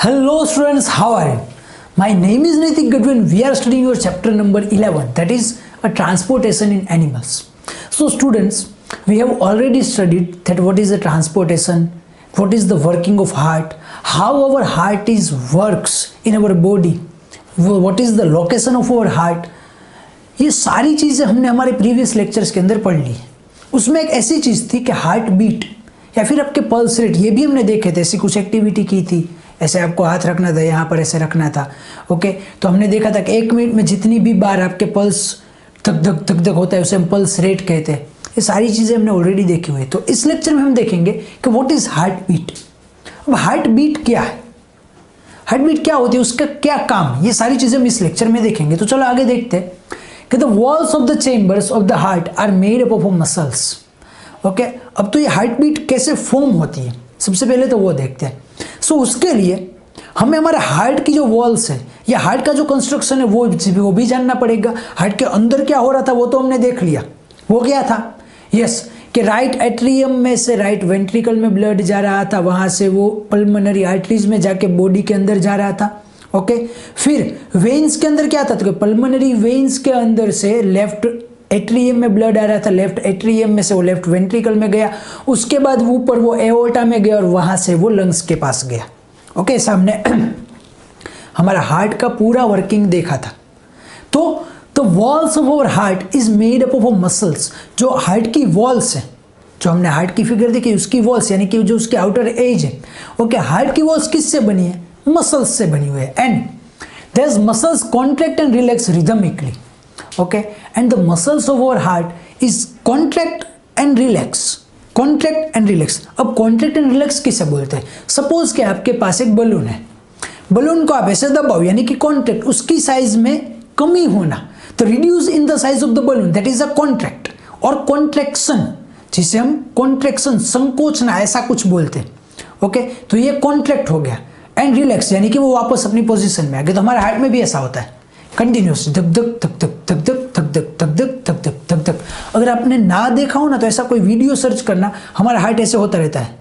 Hello students, how are you? My name is Nitik Gadwin. We are studying your chapter number 11, that is a transportation in animals. So students, we have already studied that what is the transportation, what is the working of heart, how our heart is works in our body, what is the location of our heart. ये सारी चीज़ें हमने हमारे previous lectures के अंदर पढ़ ली। उसमें एक ऐसी चीज़ थी कि हार्ट बीट या फिर आपके पल्स रेट, ये भी हमने देखे थे। ऐसी कुछ एक्टिविटी की थी, ऐसे आपको हाथ रखना था, यहाँ पर ऐसे रखना था। ओके, तो हमने देखा था कि 1 मिनट में जितनी भी बार आपके पल्स धक धक धक धक होता है उसे हम पल्स रेट कहते हैं। ये सारी चीज़ें हमने ऑलरेडी देखी हुई है। तो इस लेक्चर में हम देखेंगे कि व्हाट इज़ हार्ट बीट। अब हार्ट बीट क्या है, हार्ट बीट क्या होती है, उसका क्या काम, ये सारी चीज़ें हम इस लेक्चर में देखेंगे। तो चलो आगे देखते हैं कि the walls of the chambers of the heart are made up of muscles. Okay, अब तो ये हार्ट बीट कैसे फॉर्म होती है, सबसे पहले तो वो देखते हैं। सो उसके लिए हमें हमारे हार्ट की जो वॉल्स है या हार्ट का जो कंस्ट्रक्शन है वो भी जानना पड़ेगा। हार्ट के अंदर क्या हो रहा था वो तो हमने देख लिया। वो क्या था, यस, कि राइट एट्रियम में से राइट वेंट्रिकल में ब्लड जा रहा था, वहाँ से वो पल्मोनरी आर्टरीज में जाके बॉडी के अंदर जा रहा था। ओके, फिर वेन्स के अंदर क्या था, तो पल्मोनरी वेन्स के अंदर से लेफ्ट एट्रियम में ब्लड आ रहा था, लेफ्ट एट्रियम में से वो लेफ्ट वेंट्रिकल में गया, उसके बाद वो ऊपर वो एओर्टा में गया और वहाँ से वो लंग्स के पास गया। ओके, सामने हमारा हार्ट का पूरा वर्किंग देखा था। तो the walls of our heart is made up of muscles. जो हार्ट की वॉल्स है, जो हमने हार्ट की फिगर देखी उसकी वॉल्स यानी कि जो उसकी आउटर एज है, ओके, हार्ट की वॉल्स किससे बनी है, मसल्स से बनी हुई है। And their muscles contract and relax rhythmically. Okay, and the muscles of our heart is contract and relax, contract and relax. अब कॉन्ट्रैक्ट एंड रिलैक्स किसे बोलते हैं, सपोज कि आपके पास एक बलून है, बलून को आप ऐसे दबाओ यानी कि कॉन्ट्रैक्ट, उसकी साइज में कमी होना, तो reduce in the size of the balloon, that is a contract. और कॉन्ट्रैक्शन जिसे हम कॉन्ट्रैक्शन, संकोचना, ऐसा कुछ बोलते हैं। ओके, तो ये कॉन्ट्रैक्ट हो गया। एंड रिलैक्स यानी कि वो वापस अपनी पोजीशन में आ गया। तो हमारे हार्ट में भी ऐसा होता है, कंटिन्यूस धक धक धक धक धक धक धक धक धक धक धक धक धक धक। अगर आपने ना देखा हो ना तो ऐसा कोई वीडियो सर्च करना, हमारा हार्ट ऐसे होता रहता है,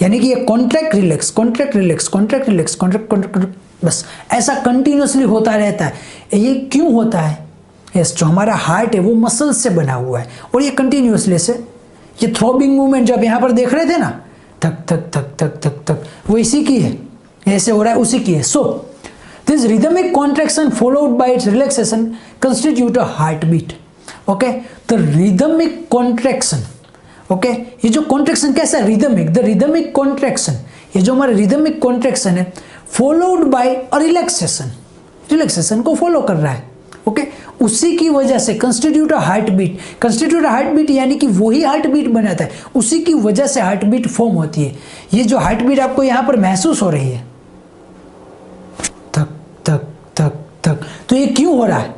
यानी कि ये contract relax contract relax contract relax contract contract, बस ऐसा कंटिन्यूसली होता रहता है। ये क्यों होता है, यस, जो हमारा हार्ट है वो मसल्स से बना हुआ है और ये कंटिन्यूसली से, ये थ्रोबिंग मूवमेंट जो आप यहाँ पर देख रहे थे ना, धक धक धक धक धक धक, वो इसी की है, ऐसे हो रहा है उसी की है। So this rhythmic contraction followed by its relaxation constitute a heartbeat. Okay, the rhythmic contraction. Okay, ये जो contraction कैसा है, rhythmic, the rhythmic contraction, ये जो हमारा rhythmic contraction है followed by a relaxation, relaxation को follow कर रहा है। ओके, उसी की वजह से constitute a heartbeat, constitute a heartbeat यानी कि वही heartbeat बनाता है, उसी की वजह से heartbeat फॉर्म होती है। ये जो heartbeat आपको यहाँ पर महसूस हो रही है, तक तक तक, तो ये क्यों हो रहा है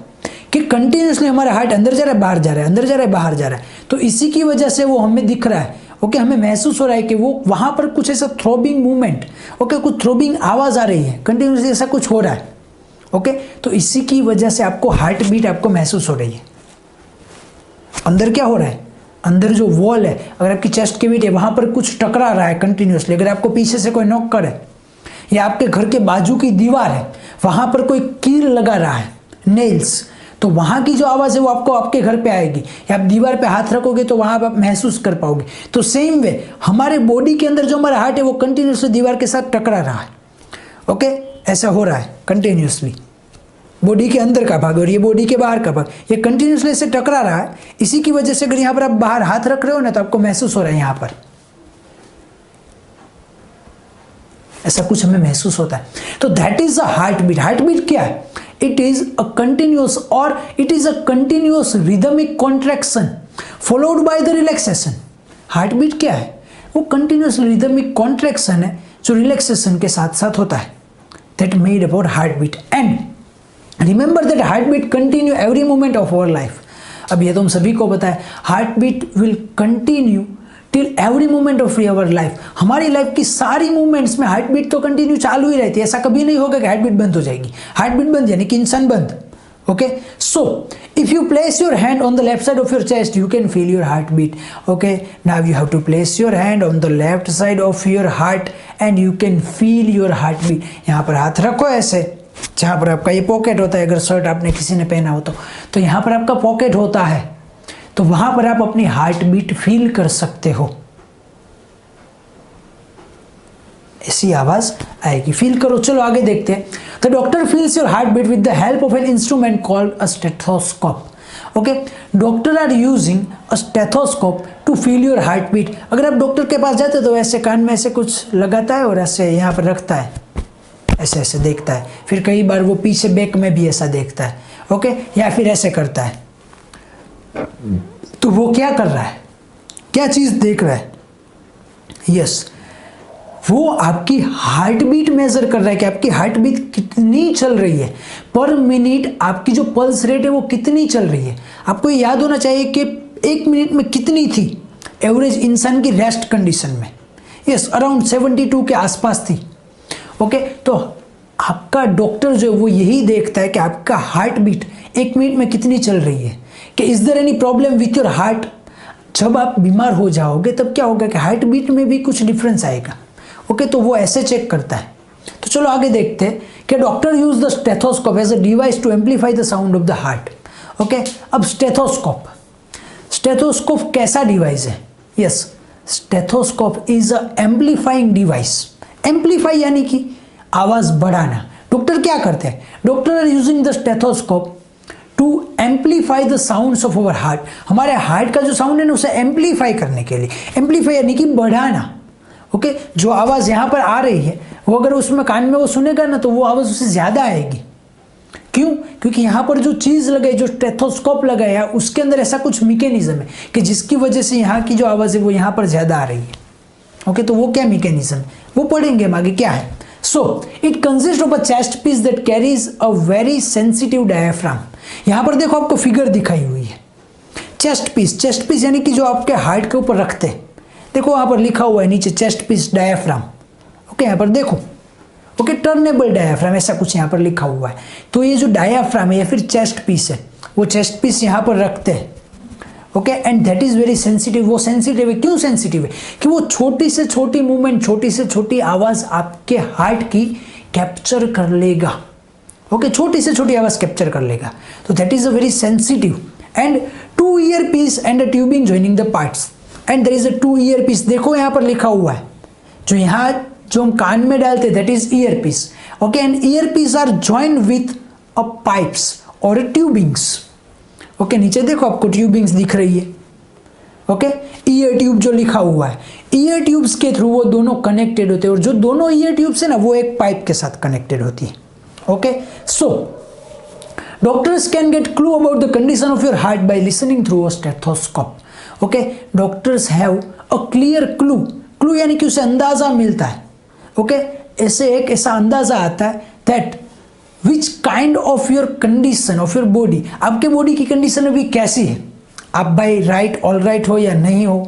कि कंटिन्यूसली हमारा हार्ट अंदर जा रहा है बाहर जा रहा है, अंदर जा रहा है बाहर जा रहा है, तो इसी की वजह से वो हमें दिख रहा है। ओके, हमें महसूस हो रहा है कि वो वहां पर कुछ ऐसा थ्रोबिंग मूवमेंट, ओके, कुछ थ्रोबिंग आवाज आ रही है, कंटिन्यूसली ऐसा कुछ हो रहा है। ओके, तो इसी की वजह से आपको हार्ट बीट आपको महसूस हो रही है। अंदर क्या हो रहा है, अंदर जो वॉल है, अगर आपकी चेस्ट कैविटी है वहां पर कुछ टकरा रहा है कंटिन्यूसली, अगर आपको पीछे से कोई नॉक करे या आपके घर के बाजू की दीवार है वहां पर कोई कील लगा रहा है, नेल्स, तो वहां की जो आवाज है वो आपको आपके घर पे आएगी, या आप दीवार पे हाथ रखोगे तो वहां आप महसूस कर पाओगे। तो सेम वे हमारे बॉडी के अंदर जो हमारा हार्ट है वो कंटिन्यूसली दीवार के साथ टकरा रहा है। ओके, ऐसा हो रहा है कंटिन्यूसली, बॉडी के अंदर का भाग और ये बॉडी के बाहर का भाग, ये कंटिन्यूसली ऐसे टकरा रहा है। इसी की वजह से अगर यहाँ पर आप बाहर हाथ रख रहे हो ना तो आपको महसूस हो रहा है यहाँ पर ऐसा कुछ हमें महसूस होता है। तो that is a heart beat. Heart beat क्या है, इट इज अ कंटिन्यूअस और it is a continuous rhythmic contraction followed by the relaxation. Heart beat क्या है, वो कंटिन्यूअस रिदमिक कॉन्ट्रैक्शन है जो रिलैक्सेशन के साथ साथ होता है। That made about heart beat. And remember that heart beat continue every moment of our life. अब ये तो हम सभी को पता है, heart beat will continue till every moment of our life. हमारी लाइफ की सारी मूवमेंट्स में हार्ट बीट तो कंटिन्यू चालू ही रहती है, ऐसा कभी नहीं होगा कि हार्ट बीट बंद हो जाएगी। हार्ट बीट बंद यानी कि इंसान बंद, Okay, so if you place your hand on the left side of your chest, you can feel your heartbeat. Okay, now you have to place your hand on the left side of your heart and you can feel your heartbeat. यहाँ पर हाथ रखो ऐसे, जहाँ पर आपका ये pocket होता है, अगर शर्ट आपने किसी ने पहना हो तो यहाँ पर आपका पॉकेट होता है, तो वहाँ पर आप अपनी हार्ट बीट फील कर सकते हो। ऐसी आवाज आएगी, फील करो। चलो आगे देखते हैं। The doctor feels your heart beat with the help of an instrument called a stethoscope. Okay, doctor are using a stethoscope to feel your heart beat. अगर आप डॉक्टर के पास जाते तो ऐसे कान में ऐसे कुछ लगाता है और ऐसे यहाँ पर रखता है, ऐसे ऐसे देखता है, फिर कई बार वो पीछे बैक में भी ऐसा देखता है। ओके, या फिर ऐसे करता है। तो वो क्या कर रहा है, क्या चीज देख रहा है? यस, वो आपकी हार्ट बीट मेजर कर रहा है कि आपकी हार्ट बीट कितनी चल रही है पर मिनट, आपकी जो पल्स रेट है वो कितनी चल रही है। आपको ये याद होना चाहिए कि 1 मिनट में कितनी थी एवरेज इंसान की रेस्ट कंडीशन में। यस, अराउंड 72 के आसपास थी। ओके, तो आपका डॉक्टर जो है वो यही देखता है कि आपका हार्ट बीट 1 मिनट में कितनी चल रही है, कि is there any problem with your heart. जब आप बीमार हो जाओगे तब क्या होगा कि हार्ट बीट में भी कुछ डिफरेंस आएगा। ओके, तो वो ऐसे चेक करता है। तो चलो आगे देखते हैं कि doctor use the stethoscope as a device to amplify the sound of the heart. Okay, अब स्टेथोस्कोप, स्टेथोस्कोप कैसा डिवाइस है? Yes, stethoscope is a amplifying device. Amplify यानी कि आवाज बढ़ाना। डॉक्टर क्या करते हैं? Doctor are using the stethoscope to amplify the sounds of our heart. हमारे हार्ट का जो साउंड है ना उसे एम्पलीफाई करने के लिए, एम्पलीफाई यानी कि बढ़ाना। ओके, जो आवाज यहाँ पर आ रही है वो अगर उसमें कान में वो सुनेगा ना तो वो आवाज उससे ज्यादा आएगी। क्यों? क्योंकि यहाँ पर जो चीज लगाई, जो स्टेथोस्कोप लगाया, उसके अंदर ऐसा कुछ मैकेनिज्म है कि जिसकी वजह से यहाँ की जो आवाज है वो यहाँ पर ज्यादा आ रही है। ओके, तो वो क्या मैकेनिज्म, वो पढ़ेंगे हम आगे क्या है। So it consist of a chest piece that carries a very sensitive diaphragm. यहाँ पर देखो आपको फिगर दिखाई हुई है, चेस्ट पीस। चेस्ट पीस यानी कि जो आपके हार्ट के ऊपर रखते हैं, देखो वहां पर लिखा हुआ है नीचे चेस्ट पीस डायफ्राम। ओके, यहाँ पर देखो, ओके, टर्नेबल डायफ्राम ऐसा कुछ यहाँ पर लिखा हुआ है। तो ये जो डायफ्राम है या फिर चेस्ट पीस है, वो चेस्ट पीस यहाँ पर रखते हैं। Okay, and that is very sensitive. वो सेंसिटिव है, क्यों सेंसिटिव है? कि वो छोटी से छोटी मूवमेंट, छोटी से छोटी आवाज आपके हार्ट की कैप्चर कर लेगा। ओके, छोटी से छोटी आवाज कैप्चर कर लेगा। तो that is a very sensitive. And 2 ear piece and a tubing joining the parts and there is a 2 ear piece. देखो यहाँ पर लिखा हुआ है, जो यहाँ जो हम कान में डालते that is ear piece. Okay, and ear piece are joined with a pipes और ट्यूबिंग्स। ओके, नीचे देखो आपको ट्यूबिंग्स दिख रही है। ओके, ईयर ट्यूब जो लिखा हुआ है, ईयर ट्यूब्स के थ्रू वो दोनों कनेक्टेड होते हैं और जो दोनों ईयर ट्यूब्स है ना वो एक पाइप के साथ कनेक्टेड होती है। Okay, so doctors can get clue about the condition of your heart by listening through a stethoscope. Okay, doctors have a clear clue. Clue यानी कि उसे अंदाजा मिलता है। ओके, ऐसे एक ऐसा अंदाजा आता है that which kind of your condition of your body, आपके बॉडी की कंडीशन अभी कैसी है, आप भाई राइट ऑल राइट हो या नहीं हो।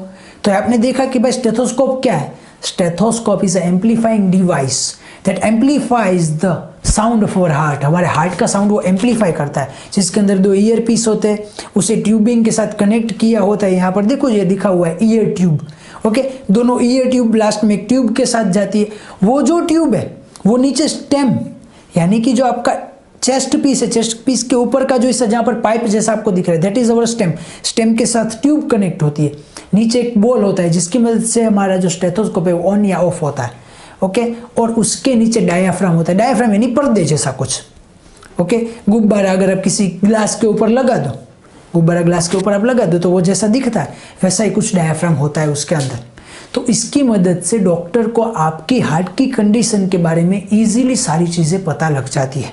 तो आपने देखा कि भाई स्टेथोस्कोप क्या है? Stethoscope is a amplifying device that amplifies the sound of our heart. हमारे हार्ट का साउंड वो एम्पलीफाई करता है, जिसके अंदर 2 ईयर पीस होते हैं, उसे ट्यूबिंग के साथ कनेक्ट किया होता है। यहाँ पर देखो ये लिखा हुआ है ईयर ट्यूब। ओके, दोनों ईयर ट्यूब लास्ट में एक ट्यूब के साथ जाती है। वो जो ट्यूब है वो नीचे स्टेम यानी कि जो आपका चेस्ट पीस है, चेस्ट पीस के ऊपर का जो हिस्सा जहाँ पर पाइप जैसा आपको दिख रहा है that is our stem. Stem के साथ ट्यूब कनेक्ट होती है, नीचे एक बॉल होता है जिसकी मदद से हमारा जो स्टेथोस्कोप है वो ऑन या ऑफ होता है। ओके, और उसके नीचे डायाफ्राम होता है। डायाफ्राम यानी पर्दे जैसा कुछ। ओके, गुब्बारा अगर आप किसी ग्लास के ऊपर लगा दो, गुब्बारा ग्लास के ऊपर आप लगा दो तो वो जैसा दिखता है वैसा ही कुछ डायाफ्राम होता है उसके अंदर। तो इसकी मदद से डॉक्टर को आपकी हार्ट की कंडीशन के बारे में इजीली सारी चीज़ें पता लग जाती है।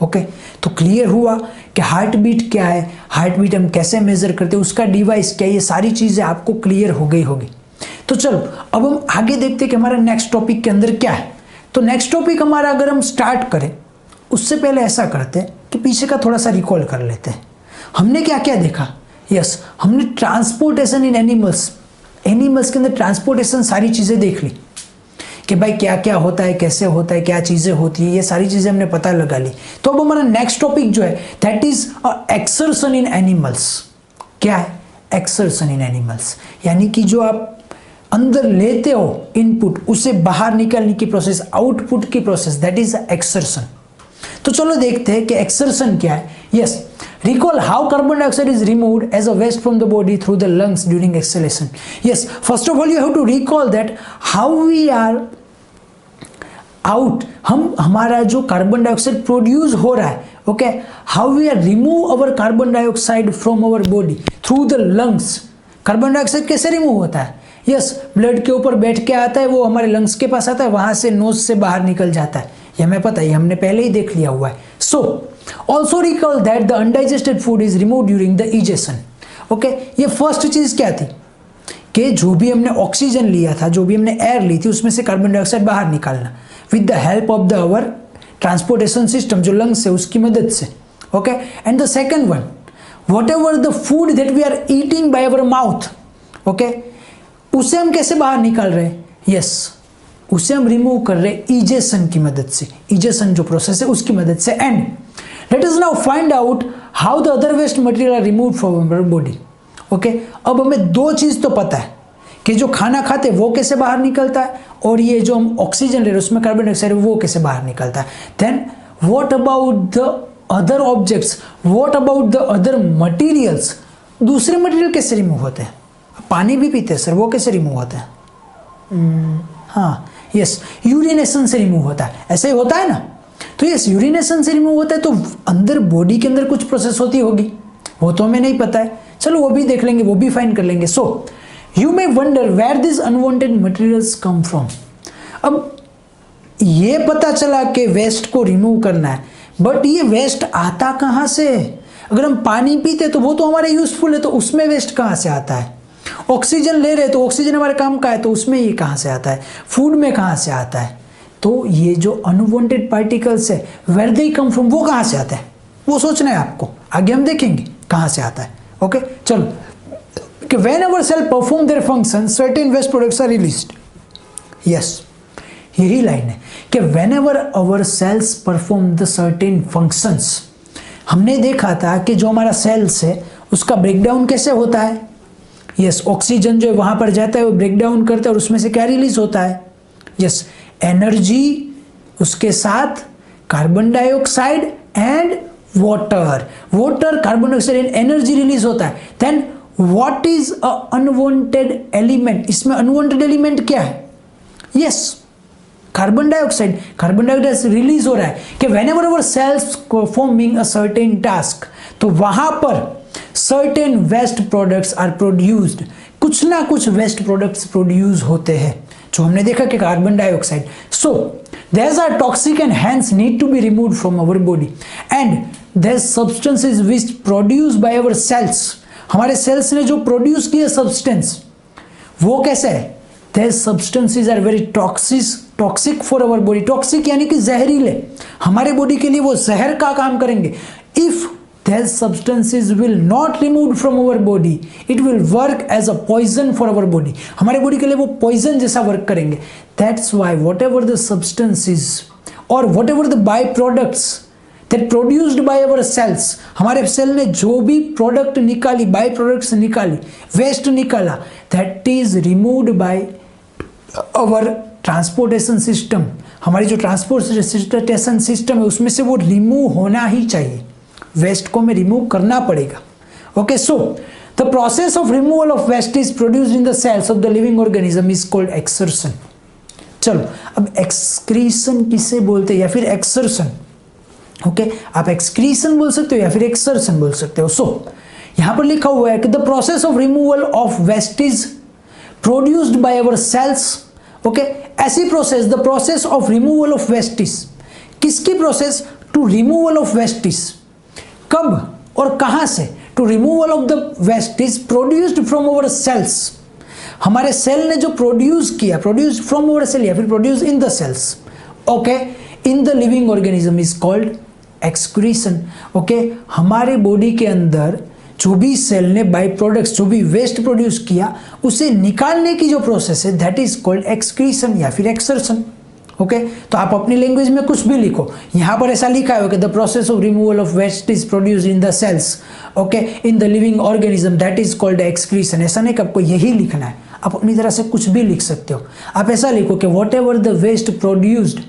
ओके, तो क्लियर हुआ कि हार्ट बीट क्या है, हार्ट बीट हम कैसे मेजर करते हैं, उसका डिवाइस क्या है, ये सारी चीज़ें आपको क्लियर हो गई होगी। तो चलो अब हम आगे देखते हैं कि हमारा नेक्स्ट टॉपिक के अंदर क्या है। तो नेक्स्ट टॉपिक हमारा अगर हम स्टार्ट करें उससे पहले ऐसा करते हैं कि पीछे का थोड़ा सा रिकॉल कर लेते हैं। हमने क्या क्या देखा? यस, हमने ट्रांसपोर्टेशन इन एनिमल्स, एनिमल्स के अंदर ट्रांसपोर्टेशन सारी चीज़ें देख ली। कि भाई क्या क्या होता है, कैसे होता है, क्या चीज़ें होती है, ये सारी चीज़ें हमने पता लगा ली। तो अब हमारा नेक्स्ट टॉपिक जो है that is exertion in animals. क्या है एक्सर्शन इन एनिमल्स? यानी कि जो आप अंदर लेते हो इनपुट, उसे बाहर निकालने की प्रोसेस, आउटपुट की प्रोसेस, दैट इज एक्सर्शन। तो चलो देखते हैं कि एक्सर्शन क्या है। Yes, recall how carbon dioxide is removed as a waste from the body through the lungs during exhalation. Yes, first of all you have to recall that how we are out, हमारा जो carbon dioxide produce हो रहा है, okay, how we are remove our carbon dioxide from our body through the lungs. Carbon dioxide कैसे remove होता है? Yes, blood के ऊपर बैठ के आता है, वो हमारे लंग्स के पास आता है, वहां से नोज से बाहर निकल जाता है। ये हमें पता है, हमने पहले ही देख लिया हुआ है। So also recall that the undigested food is remove during the egestion. Okay, ये फर्स्ट चीज क्या थी कि जो भी हमने ऑक्सीजन लिया था, जो भी हमने एयर ली थी, उसमें से कार्बन डाइऑक्साइड बाहर निकालना with the help of the our transportation system, जो लंग्स है उसकी मदद से। Okay, and the second one, whatever the food that we are eating by our mouth, okay, उसे हम कैसे बाहर निकाल रहे हैं? यस, उसे हम रिमूव कर रहे हैं इजेशन की मदद से। इजेशन जो प्रोसेस है उसकी मदद से। And let us now find out how the other waste material are remove from our body. Okay, अब हमें दो चीज तो पता है कि जो खाना खाते हैं वो कैसे बाहर निकलता है, और ये जो हम ऑक्सीजन ले रहे हैं उसमें कार्बन डाइऑक्साइड वो कैसे बाहर निकलता है। Then what about the other objects, what about the other materials? दूसरे मटेरियल कैसे रिमूव होते हैं? पानी भी पीते हैं सर, वो कैसे रिमूव होता है? हाँ, यस, यूरिनेशन से रिमूव होता है। ऐसे ही होता है ना? तो यस, यूरिनेशन से रिमूव होता है। तो अंदर बॉडी के अंदर कुछ प्रोसेस होती होगी, वो तो हमें नहीं पता है, चलो वो भी देख लेंगे, वो भी फाइंड कर लेंगे। So you may wonder where this unwanted materials come from. अब ये पता चला कि वेस्ट को रिमूव करना है, बट ये वेस्ट आता कहाँ से? अगर हम पानी पीते तो वो तो हमारे यूजफुल है, तो उसमें वेस्ट कहाँ से आता है? ऑक्सीजन ले रहे तो ऑक्सीजन हमारे काम का है, तो उसमें ये कहाँ से आता है? फूड में कहाँ से आता है? तो ये जो अनवांटेड पार्टिकल्स है, वेयर दे कम फ्रॉम, वो कहाँ से आता है? वो सोचना है आपको, आगे हम देखेंगे कहाँ से आता है। ओके, चलो, कि whenever cell perform their function, certain waste products are released. Yes, यही लाइन है कि whenever our cells perform the certain functions, हमने देखा था कि जो हमारा सेल्स है उसका ब्रेकडाउन कैसे होता है। यस, ऑक्सीजन जो है वहां पर जाता है, वो ब्रेकडाउन करता है, और उसमें से क्या रिलीज होता है? यस, एनर्जी, उसके साथ carbon dioxide and water. Water, carbon dioxide and energy release होता है। Then what is a unwanted element? इसमें अनवांटेड एलिमेंट क्या है? Yes, carbon dioxide. Carbon dioxide release हो रहा है कि whenever our cells performing a certain task, तो वहां पर certain waste products are produced, कुछ ना कुछ वेस्ट प्रोडक्ट्स प्रोड्यूस होते हैं, जो हमने देखा कि carbon dioxide. So these are toxic and hence need to be removed from our body, and these substances which produced by our cells, हमारे सेल्स ने जो प्रोड्यूस किया सब्सटेंस, वो कैसे है? These substances are very toxic for our body. Toxic यानी कि जहरीले, हमारे बॉडी के लिए वो जहर का काम करेंगे। If these substances will not removed from our body, it will work as a poison for our body. हमारे बॉडी के लिए वो पॉइजन जैसा वर्क करेंगे। That's why whatever the substances or whatever the byproducts that produced by our cells, हमारे cell ने जो भी प्रोडक्ट निकाली, बाई प्रोडक्ट्स निकाली, वेस्ट निकाला, that is removed by our transportation system. हमारी जो ट्रांसपोर्टेशन सिस्टम है उसमें से वो रिमूव होना ही चाहिए, वेस्ट को हमें रिमूव करना पड़ेगा। Okay, so the process of removal of waste is produced in the cells of the living organism is called excretion. चलो, अब एक्सक्रीशन किसे बोलते हैं या फिर एक्सर्शन? ओके, आप एक्सक्रीशन बोल सकते हो या फिर एक्सर्शन बोल सकते हो। सो यहां पर लिखा हुआ है कि the process of removal of waste is produced by our cells. Okay, ऐसी process, the process of removal of waste is, किसकी process? To removal of waste is, कब और कहां से? To removal of the waste is produced from our cells, हमारे cell ने जो produce किया, प्रोड्यूस्ड फ्रॉम अवर सेल या फिर produce in the cells, okay, in the living organism is called excretion. Okay, हमारे बॉडी के अंदर जो भी सेल ने बाई प्रोडक्ट्स, जो भी वेस्ट प्रोड्यूस किया, उसे निकालने की जो प्रोसेस है दैट इज कॉल्ड एक्सक्रीशन या फिर एक्सर्शन। ओके, तो आप अपनी लैंग्वेज में कुछ भी लिखो, यहाँ पर ऐसा लिखा है कि the process of removal of waste is produced in the cells, okay, in the living organism, that is called excretion. ऐसा नहीं कि आपको यही लिखना है, आप अपनी तरह से कुछ भी लिख सकते हो। आप ऐसा लिखो कि whatever the waste produced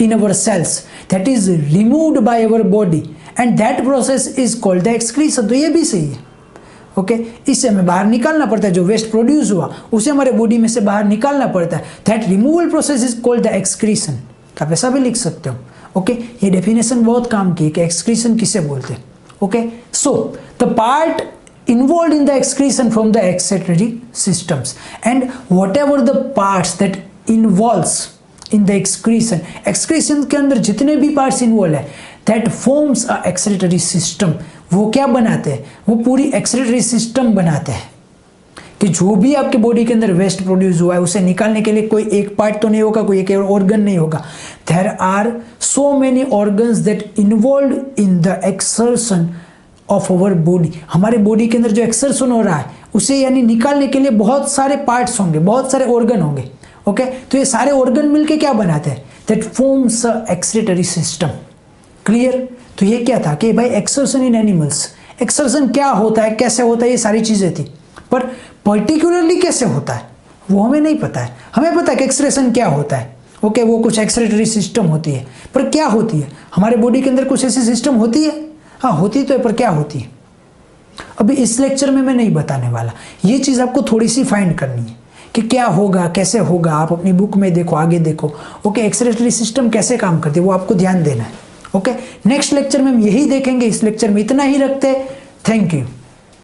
in our cells that is removed by our body and that process is called the excretion। तो ये भी सही है। ओके, इससे हमें बाहर निकालना पड़ता है, जो वेस्ट प्रोड्यूस हुआ उसे हमारे बॉडी में से बाहर निकालना पड़ता है, that removal process is called the excretion. तो आप ऐसा भी लिख सकते हो। ओके, ये डेफिनेशन बहुत काम की है कि एक्सक्रीशन किसे बोलते हैं। Okay, so the part involved in the excretion from the excretory systems and whatever the parts that involves in the excretion, excretion के अंदर जितने भी parts involved है that forms a excretory system, वो क्या बनाते हैं, वो पूरी excretory system बनाते हैं कि जो भी आपके बॉडी के अंदर वेस्ट प्रोड्यूस हुआ है उसे निकालने के लिए कोई एक पार्ट तो नहीं होगा, कोई एक ऑर्गन नहीं होगा। There are so many organs that involve in the excretion of our body. हमारे बॉडी के अंदर जो एक्सर्शन हो रहा है उसे यानी निकालने के लिए बहुत सारे पार्ट्स होंगे, बहुत सारे ऑर्गन होंगे। ओके, तो ये सारे ऑर्गन मिलके क्या बनाते हैं, that forms a excretory system. Clear? तो ये क्या था कि भाई एक्सर्शन इन एनिमल्स, एक्सर्शन क्या होता है, कैसे होता है, ये सारी चीजें थी, पर पर्टिकुलरली कैसे होता है वो हमें नहीं पता है। हमें पता है कि एक्सक्रीशन क्या होता है, ओके, वो कुछ एक्सक्रीटरी सिस्टम होती है, पर क्या होती है हमारे बॉडी के अंदर कुछ ऐसी सिस्टम होती है, हाँ होती तो है, पर क्या होती है अभी इस लेक्चर में मैं नहीं बताने वाला। ये चीज़ आपको थोड़ी सी फाइंड करनी है कि क्या होगा, कैसे होगा, आप अपनी बुक में देखो, आगे देखो। ओके, एक्सक्रीटरी सिस्टम कैसे काम करती है वो आपको ध्यान देना है। ओके, नेक्स्ट लेक्चर में हम यही देखेंगे। इस लेक्चर में इतना ही रखते हैं। Thank you.